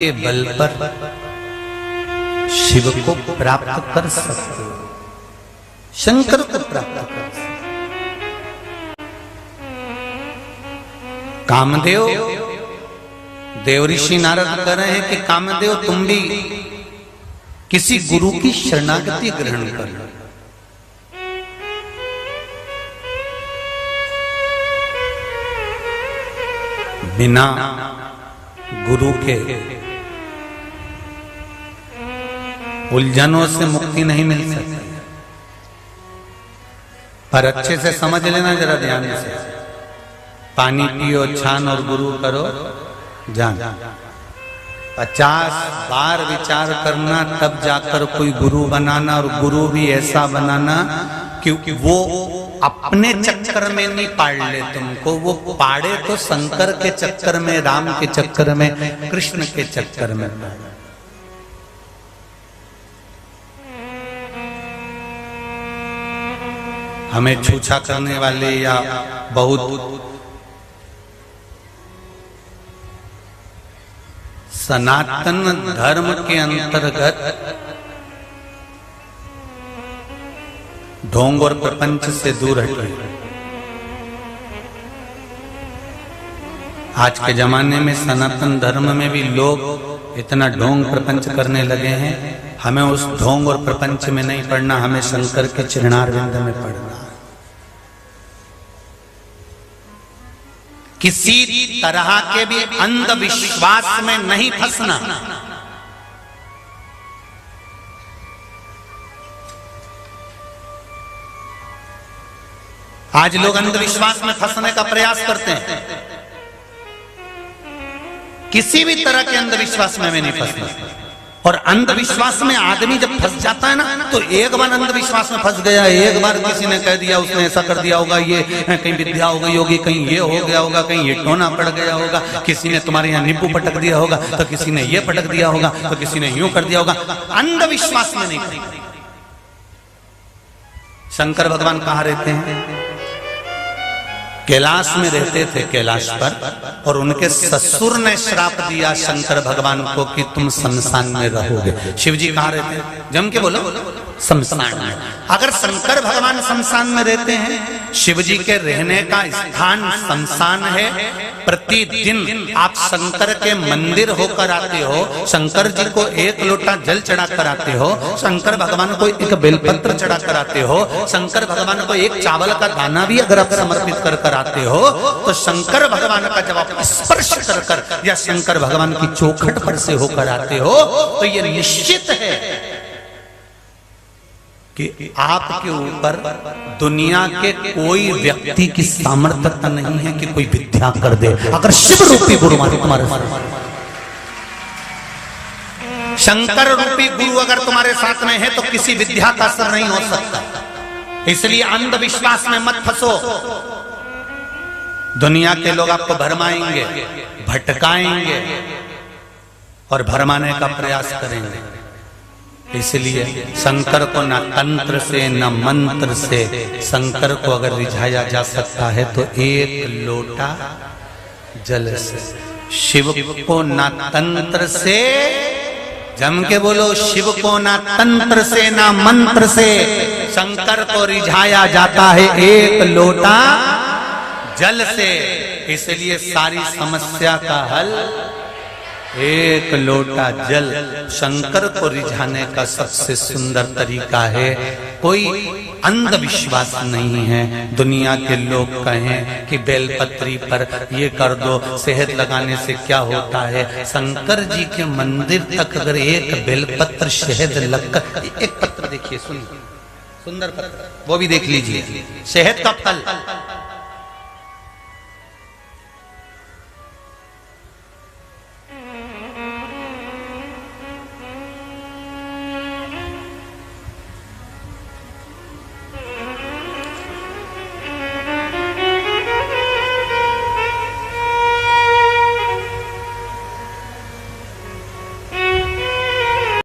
के बल पर शिव को प्राप्त कर सकते हो, शंकर को प्राप्त कर सकते। कामदेव, देव ऋषि नारद कह रहे हैं कि कामदेव तुम भी किसी गुरु की शरणागति ग्रहण कर लो। बिना गुरु के उलझनों से मुक्ति नहीं मिल सकती। पर अच्छे से समझ लेना जरा ध्यान से। पानी पियो छान और गुरु करो जान। 50 बार विचार करना तब जाकर कोई गुरु बनाना, और गुरु भी ऐसा बनाना क्योंकि वो अपने चक्कर में नहीं पाड़ ले तुमको, वो पाड़े तो शंकर के चक्कर में, राम के चक्कर में, कृष्ण के चक्कर में। हमें छूछा करने वाले या बहुत सनातन धर्म के अंतर्गत ढोंग और प्रपंच से दूर हटे। आज के जमाने में सनातन धर्म में भी लोग इतना ढोंग प्रपंच करने लगे हैं। हमें उस ढोंग और प्रपंच में नहीं पड़ना, हमें शंकर के चरणारविंद में पड़ना। किसी तरह के भी अंधविश्वास में नहीं फंसना। आज लोग अंधविश्वास में फंसने का प्रयास करते हैं। किसी भी तरह के अंधविश्वास में नहीं फंसना। और अंधविश्वास में आदमी जब फंस जाता है ना, तो एक बार अंधविश्वास में फंस गया, एक बार किसी ने कह दिया, उसने ऐसा कर दिया होगा, ये कहीं विद्या हो गई होगी, कहीं ये हो गया होगा, कहीं ये टोना पड़ गया होगा, किसी ने तुम्हारे यहाँ नींबू पटक दिया होगा, तो किसी ने ये पटक दिया होगा, तो किसी ने यूं कर दिया होगा। अंधविश्वास में नहीं। शंकर भगवान कहाँ रहते हैं? कैलाश में रहते थे, कैलाश पर। और उनके ससुर ने श्राप दिया शंकर भगवान को कि तुम शमशान में रहोगे। शिव जी कहाँ रहते हैं? जम के बोलो, शमशान में। अगर शंकर भगवान शमशान में रहते हैं, शिव जी के रहने का स्थान शमशान है। प्रतिदिन आप शंकर के मंदिर होकर आते हो, शंकर जी को एक लोटा जल चढ़ा कर आते हो, शंकर भगवान को एक बेलपत्र चढ़ा कर आते हो, शंकर भगवान को एक चावल का दाना भी अगर आप समर्पित कर आते हो, तो शंकर भगवान का जब आप स्पर्श कर या शंकर भगवान की चौखट पर से होकर आते हो, तो ये निश्चित है कि आपके ऊपर दुनिया के कोई व्यक्ति की सामर्थ्यता नहीं है कि कोई विद्या कर दे। अगर शिव रूपी गुरु तुम्हारे शंकर रूपी गुरु अगर तुम्हारे साथ में है, तो किसी विद्या का असर नहीं हो सकता। इसलिए अंधविश्वास में मत फंसो। दुनिया के लोग आपको भरमाएंगे, भटकाएंगे और भरमाने का प्रयास करेंगे। इसलिए शंकर को न तंत्र से न मंत्र से शंकर को अगर रिझाया जा सकता है, तो एक लोटा जल से। शिव को न तंत्र से, जम के बोलो, शिव को न तंत्र से न मंत्र से शंकर को रिझाया जाता है एक लोटा जल से। इसलिए सारी समस्या का हल एक लोटा जल। शंकर को रिझाने का सबसे सुंदर तरीका है। कोई अंधविश्वास नहीं है। दुनिया के लोग कहें कि बेलपत्री पर ये कर दो, शहद लगाने से क्या होता है। शंकर जी के मंदिर तक अगर एक बेलपत्र शहद लगकर, एक पत्र देखिए, सुंदर पत्र, वो भी देख लीजिए, शहद का फल